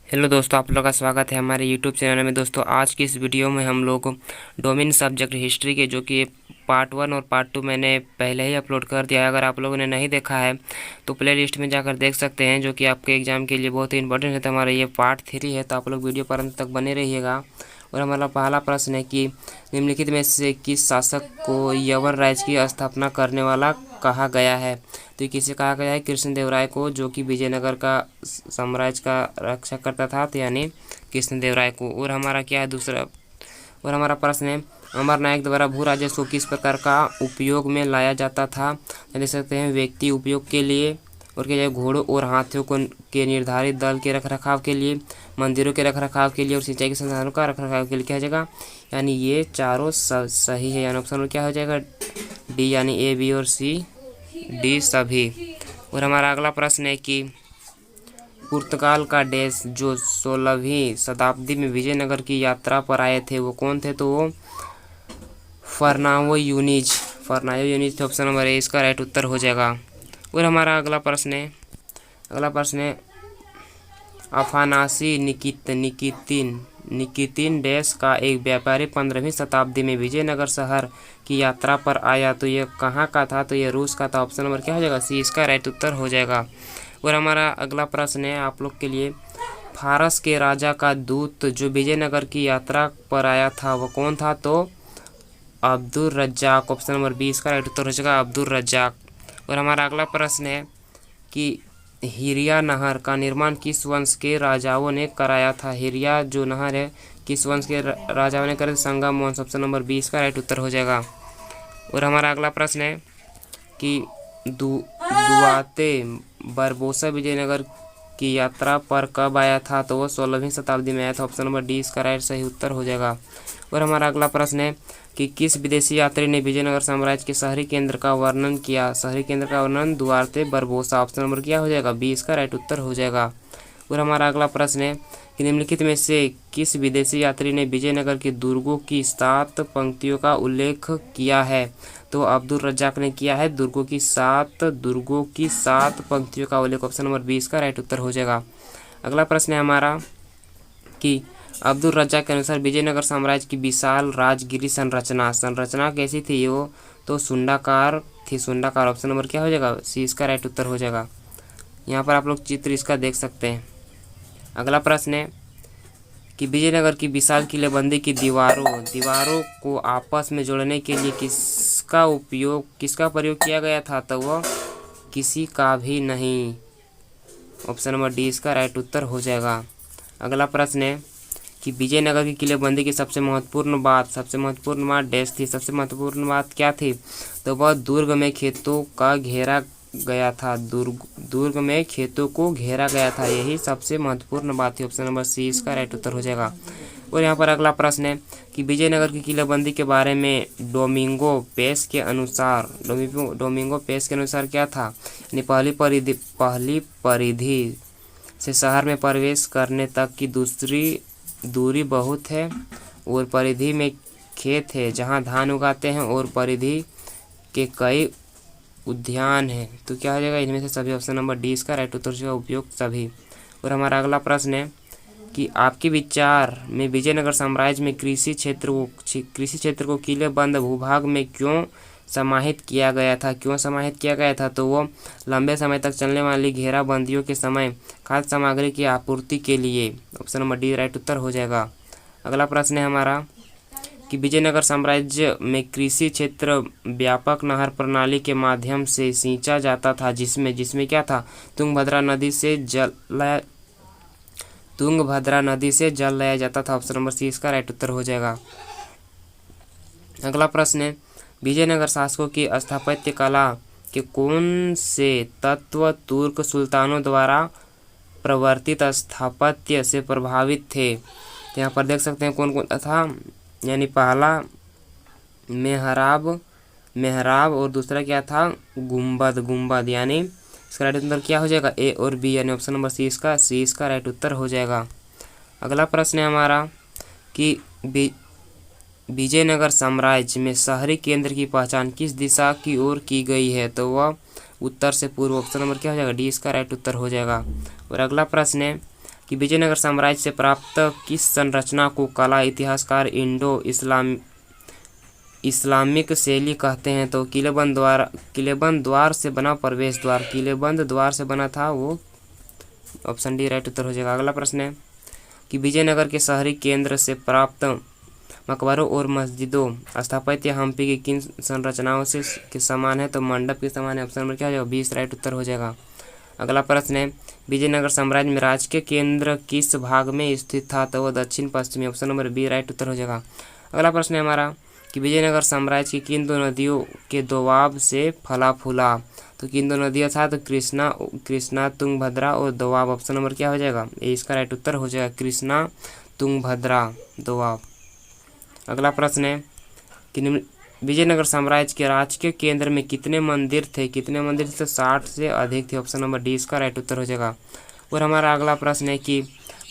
Hello दोस्तों, आप लोग का स्वागत है हमारे यूट्यूब चैनल में। दोस्तों, आज की इस वीडियो में हम लोग डोमेन सब्जेक्ट हिस्ट्री के जो कि पार्ट 1 और पार्ट 2 मैंने पहले ही अपलोड कर दिया है। अगर आप लोगों ने नहीं देखा है तो प्ले लिस्ट में जाकर देख सकते हैं, जो कि आपके एग्ज़ाम के लिए बहुत ही इंपॉर्टेंट है। तो हमारा ये पार्ट 3 है, तो आप लोग वीडियो पर अंत तक बने रहिएगा। और हमारा पहला प्रश्न है कि निम्नलिखित में से किस शासक को यवन राज्य की स्थापना करने वाला कहा गया है? तो ये किसे कहा गया है? कृष्णदेवराय को, जो कि विजयनगर का साम्राज्य का रक्षा करता था, तो यानी कृष्णदेवराय को। और हमारा क्या है दूसरा, और हमारा प्रश्न है अमरनायक द्वारा भू राजस्व को किस प्रकार का उपयोग में लाया जाता था? देख सकते हैं व्यक्ति उपयोग के लिए, और क्या है घोड़ों और हाथियों को के निर्धारित दल के रखरखाव के लिए, मंदिरों के रखरखाव के लिए, और सिंचाई के संसाधनों का रखरखाव के लिए क्या हो जाएगा? यानी ये चारों सही है, यानी ऑप्शन क्या हो जाएगा? डी, यानी ए, बी और सी, डी सभी। और हमारा अगला प्रश्न है कि पुर्तगाल का डैश जो 16वीं शताब्दी में विजयनगर की यात्रा पर आए थे वो कौन थे? तो वो फर्नाओ यूनिज थे। ऑप्शन नंबर ए इसका राइट उत्तर हो जाएगा। और हमारा अगला प्रश्न है अफानासी निकितिन डैश का एक व्यापारी 15वीं शताब्दी में विजयनगर शहर की यात्रा पर आया, तो ये कहाँ का था? तो ये रूस का था। ऑप्शन नंबर क्या हो जाएगा? सी इसका राइट उत्तर हो जाएगा। और हमारा अगला प्रश्न है आप लोग के लिए, फारस के राजा का दूत जो विजयनगर की यात्रा पर आया था वो कौन था? तो Abdul Razzaq. Option number B इसका राइट उत्तर हो जाएगा, अब्दुल रज्जाक। और हमारा अगला प्रश्न है कि हिरिया नहर का निर्माण किस वंश के राजाओं ने कराया था? हिरिया जो नहर है किस वंश के राजाओं ने कराया? संगम वंश। ऑप्शन नंबर बी इसका राइट उत्तर हो जाएगा। और हमारा अगला प्रश्न है कि दुआते बरबोसा विजयनगर की यात्रा पर कब आया था? तो वो 16वीं शताब्दी में आया था। ऑप्शन नंबर डी इसका राइट सही उत्तर हो जाएगा। और हमारा अगला प्रश्न है कि किस विदेशी यात्री ने विजयनगर साम्राज्य के शहरी केंद्र का वर्णन किया? शहरी केंद्र का वर्णन दुआते बरबोसा। ऑप्शन नंबर क्या हो जाएगा? बी इसका राइट उत्तर हो जाएगा। और हमारा अगला प्रश्न है कि निम्नलिखित में से किस विदेशी यात्री ने विजयनगर के दुर्गों की 7 पंक्तियों का उल्लेख किया है? तो अब्दुल रज्जाक ने किया है दुर्गों की 7 पंक्तियों का उल्लेख। ऑप्शन नंबर 20 का राइट उत्तर हो जाएगा। अगला प्रश्न है हमारा कि अब्दुल रज्जाक के अनुसार विजयनगर साम्राज्य की विशाल राजगिरी संरचना कैसी थी? वो तो सुंडाकार थी, सुंडाकार। ऑप्शन नंबर क्या हो जाएगा? सी इसका राइट उत्तर हो जाएगा। यहाँ पर आप लोग चित्र इसका देख सकते हैं। अगला प्रश्न है कि विजयनगर की विशाल किलेबंदी की दीवारों को आपस में जोड़ने के लिए किसका प्रयोग किया गया था? तो वह किसी का भी नहीं। ऑप्शन नंबर डी इसका राइट उत्तर हो जाएगा। अगला प्रश्न है कि विजयनगर की किलेबंदी की सबसे महत्वपूर्ण बात डैश थी। सबसे महत्वपूर्ण बात क्या थी? तो वह दुर्ग में खेतों का घेरा गया था। दुर्ग में खेतों को घेरा गया था, यही सबसे महत्वपूर्ण बात थी। ऑप्शन नंबर सी इसका राइट उत्तर हो जाएगा। और यहाँ पर अगला प्रश्न है कि विजयनगर की किलेबंदी के बारे में डोमिंगो पेस के अनुसार क्या था? यानी पहली परिधि से शहर में प्रवेश करने तक की दूरी बहुत है, और परिधि में खेत है जहाँ धान उगाते हैं, और परिधि के कई उद्यान है। तो क्या हो जाएगा? इनमें से सभी। ऑप्शन नंबर डी इसका राइट उत्तर होगा, उपयुक्त सभी। और हमारा अगला प्रश्न है कि आपके विचार में विजयनगर साम्राज्य में कृषि क्षेत्र को किलेबंद भूभाग में क्यों समाहित किया गया था? तो वो लंबे समय तक चलने वाली घेराबंदियों के समय खाद्य सामग्री की आपूर्ति के लिए। ऑप्शन नंबर डी राइट उत्तर हो जाएगा। अगला प्रश्न है हमारा कि विजयनगर साम्राज्य में कृषि क्षेत्र व्यापक नहर प्रणाली के माध्यम से सींचा जाता था, जिसमें क्या था? तुंगभद्रा नदी से जल लाया जाता था। ऑप्शन नंबर सी इसका राइट उत्तर हो जाएगा। अगला प्रश्न है विजयनगर शासकों की स्थापत्य कला के कौन से तत्व तुर्क सुल्तानों द्वारा प्रवर्तित स्थापत्य से प्रभावित थे? तो यहाँ पर देख सकते हैं कौन कौन था। यानी पहला मेहराब और दूसरा क्या था? गुंबद। यानी इसका राइट उत्तर क्या हो जाएगा? ए और बी, यानी ऑप्शन नंबर सी इसका राइट उत्तर हो जाएगा। अगला प्रश्न है हमारा कि विजयनगर साम्राज्य में शहरी केंद्र की पहचान किस दिशा की ओर की गई है? तो वह उत्तर से पूर्व। ऑप्शन नंबर क्या हो जाएगा? डी इसका राइट उत्तर हो जाएगा। और अगला प्रश्न है कि विजयनगर साम्राज्य से प्राप्त किस संरचना को कला इतिहासकार इंडो इस्लामिक शैली कहते हैं? तो किलेबंद द्वार से बना प्रवेश द्वार, किलेबंद द्वार से बना था वो, ऑप्शन डी राइट उत्तर हो जाएगा। अगला प्रश्न है कि विजयनगर के शहरी केंद्र से प्राप्त मकबरों और मस्जिदों स्थापत्य हम्पी की किन संरचनाओं से के समान है? तो मंडप के समान है, ऑप्शन नंबर क्या हो जाएगा? 20 राइट उत्तर हो जाएगा। अगला प्रश्न है विजयनगर साम्राज्य में राजकीय केंद्र किस भाग में स्थित था? तो वह दक्षिण पश्चिमी, ऑप्शन नंबर बी राइट उत्तर हो जाएगा। अगला प्रश्न है हमारा कि विजयनगर साम्राज्य की किन दो नदियों के दोआब से फला फूला? तो किन दो नदियाँ था? तो कृष्णा तुंगभद्रा और दोआब, ऑप्शन नंबर क्या हो जाएगा? ये इसका राइट उत्तर हो जाएगा, कृष्णा तुंगभद्रा दोआब। अगला प्रश्न है कि विजयनगर साम्राज्य के राजकीय केंद्र में कितने मंदिर थे? कितने मंदिर थे? तो 60 से अधिक थे, ऑप्शन नंबर डी इसका राइट उत्तर हो जाएगा। और हमारा अगला प्रश्न है कि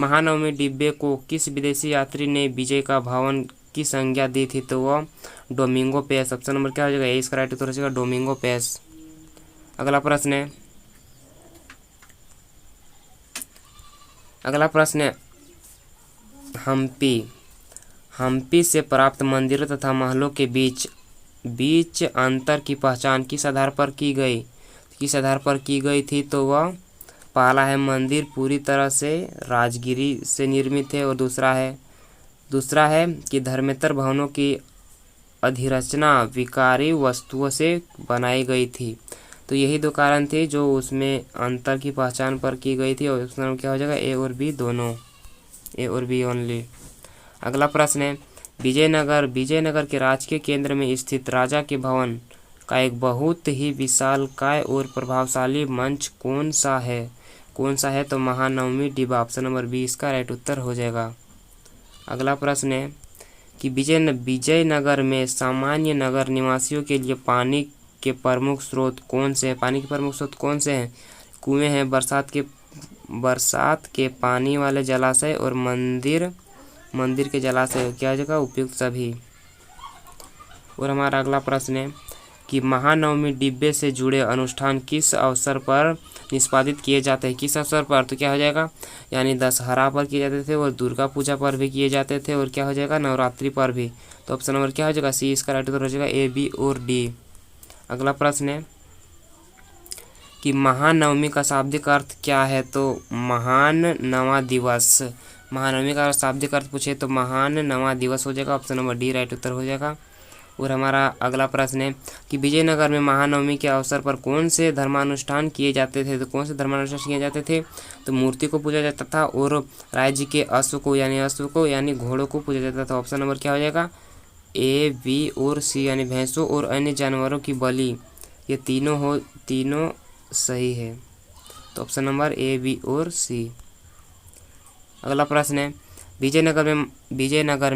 महानवमी डिब्बे को किस विदेशी यात्री ने विजय का भवन की संज्ञा दी थी? तो वह डोमिंगो पेस, ऑप्शन नंबर क्या हो जाएगा? ए इसका राइट उत्तर हो जाएगा, डोमिंगो पेस। अगला प्रश्न है हम्पी से प्राप्त मंदिरों तथा महलों के बीच अंतर की पहचान किस आधार पर की गई थी? तो वह पहला है मंदिर पूरी तरह से राजगिरी से निर्मित है, और दूसरा है कि धर्मेतर भवनों की अधिरचना विकारी वस्तुओं से बनाई गई थी। तो यही दो कारण थे जो उसमें अंतर की पहचान पर की गई थी, और ऑप्शन क्या हो जाएगा? ए और बी दोनों, ए और बी ओनली। अगला प्रश्न है विजयनगर के राजकीय केंद्र में स्थित राजा के भवन का एक बहुत ही विशालकाय और प्रभावशाली मंच कौन सा है? तो महानवमी डिब्बा, ऑप्शन नंबर बी इसका राइट उत्तर हो जाएगा। अगला प्रश्न है कि विजयनगर में सामान्य नगर निवासियों के लिए पानी के प्रमुख स्रोत कौन से हैं? कुएं हैं, बरसात के पानी वाले जलाशय और मंदिर के जलाशय, क्या हो जाएगा? उपयुक्त सभी। और हमारा अगला प्रश्न है कि महानवमी डिब्बे से जुड़े अनुष्ठान किस अवसर पर निष्पादित किए जाते हैं? किस अवसर पर? तो क्या हो जाएगा? यानी दशहरा पर किए जाते थे, और दुर्गा पूजा पर भी किए जाते थे, और क्या हो जाएगा? नवरात्रि पर भी। तो ऑप्शन नंबर क्या हो जाएगा? सी इसका राइट उत्तर हो जाएगा, ए बी और डी। अगला प्रश्न है कि महानवमी का शाब्दिक अर्थ क्या है? तो महान नवा दिवस, महानवमी का शाब्दिक अर्थ पूछे तो महान नवा दिवस हो जाएगा, ऑप्शन नंबर डी राइट उत्तर हो जाएगा। और हमारा अगला प्रश्न है कि विजयनगर में महानवमी के अवसर पर कौन से धर्मानुष्ठान किए जाते थे? तो कौन से धर्मानुष्ठान किए जाते थे? तो मूर्ति को पूजा जाता था, और राज्य के अश्व को यानी घोड़ों को पूजा जाता था, ऑप्शन नंबर क्या हो जाएगा? ए बी और सी, यानी भैंसों और अन्य जानवरों की बलि, ये तीनों सही है, तो ऑप्शन नंबर ए बी और सी। अगला प्रश्न है विजयनगर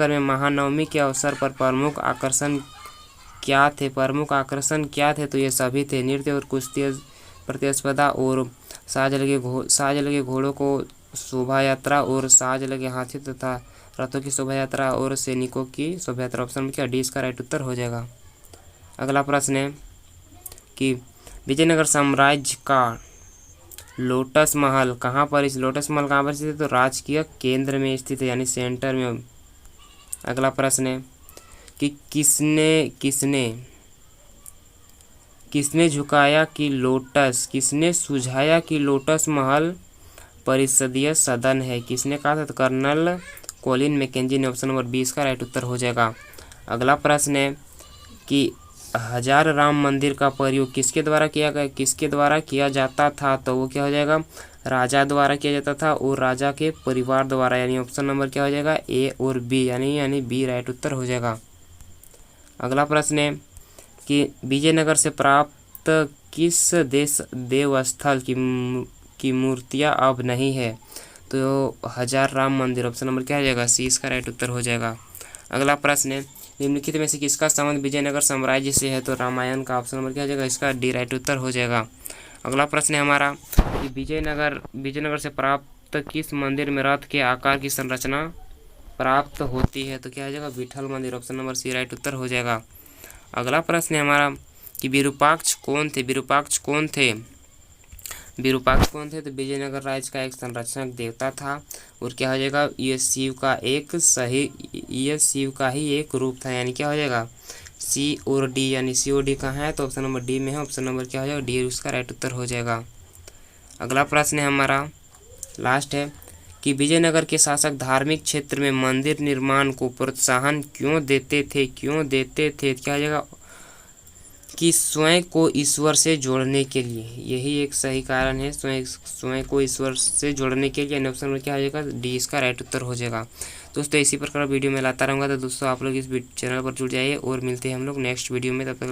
में महानवमी के अवसर पर प्रमुख आकर्षण क्या थे? तो ये सभी थे, नृत्य और कुश्ती प्रतिस्पर्धा, और साज लगे घोड़ों को शोभा यात्रा, और साज लगे हाथी तथा रथों की शोभा यात्रा, और सैनिकों की शोभा यात्रा, ऑप्शन में क्या डी इसका राइट उत्तर हो जाएगा। अगला प्रश्न है कि विजयनगर साम्राज्य का लोटस महल कहाँ पर स्थित है? तो राजकीय केंद्र में स्थित है, यानी सेंटर में। अगला प्रश्न है कि किसने सुझाया कि लोटस महल परिषदीय सदन है? किसने कहा था? तो कर्नल कोलिन मैकेंजी ने, ऑप्शन नंबर 20 का राइट उत्तर हो जाएगा। अगला प्रश्न है कि हजार राम मंदिर का प्रयोग किसके द्वारा किया जाता था? तो वो क्या हो जाएगा? राजा द्वारा किया जाता था, और राजा के परिवार द्वारा, यानी ऑप्शन नंबर क्या हो जाएगा? ए और बी, यानी बी राइट उत्तर हो जाएगा। अगला प्रश्न है कि विजयनगर से प्राप्त किस देवस्थल की मूर्तियाँ अब नहीं है? तो हजार राम मंदिर, ऑप्शन नंबर क्या हो जाएगा? सी इसका राइट उत्तर हो जाएगा। अगला प्रश्न है निम्नलिखित में से किसका संबंध विजयनगर साम्राज्य से है? तो रामायण का, ऑप्शन नंबर क्या हो जाएगा? इसका डी राइट उत्तर हो जाएगा। अगला प्रश्न है हमारा कि विजयनगर से प्राप्त किस मंदिर में रथ के आकार की संरचना प्राप्त होती है? तो क्या हो जाएगा? विठल मंदिर, ऑप्शन नंबर सी राइट उत्तर हो जाएगा। अगला प्रश्न है हमारा कि विरूपाक्ष कौन थे? विरूपाक्ष कौन थे? तो विजयनगर राज्य का एक संरक्षक देवता था और क्या हो जाएगा, ये शिव का ही एक रूप था, यानी क्या हो जाएगा सी और डी, यानी सी और डी कहाँ है? तो ऑप्शन नंबर डी में है। ऑप्शन नंबर क्या हो जाएगा, डी उसका राइट उत्तर हो जाएगा। अगला प्रश्न है हमारा लास्ट है कि विजयनगर के शासक धार्मिक क्षेत्र में मंदिर निर्माण को प्रोत्साहन क्यों देते थे? क्या हो जाएगा कि स्वयं को ईश्वर से जोड़ने के लिए, यही एक सही कारण है, स्वयं को ईश्वर से जोड़ने के लिए। ऑप्शन में क्या हो जाएगा, डी इसका राइट उत्तर हो जाएगा। दोस्तों इसी प्रकार वीडियो में लाता रहूँगा, तो दोस्तों आप लोग इस चैनल पर जुड़ जाइए और मिलते हैं हम लोग नेक्स्ट वीडियो में। तब तक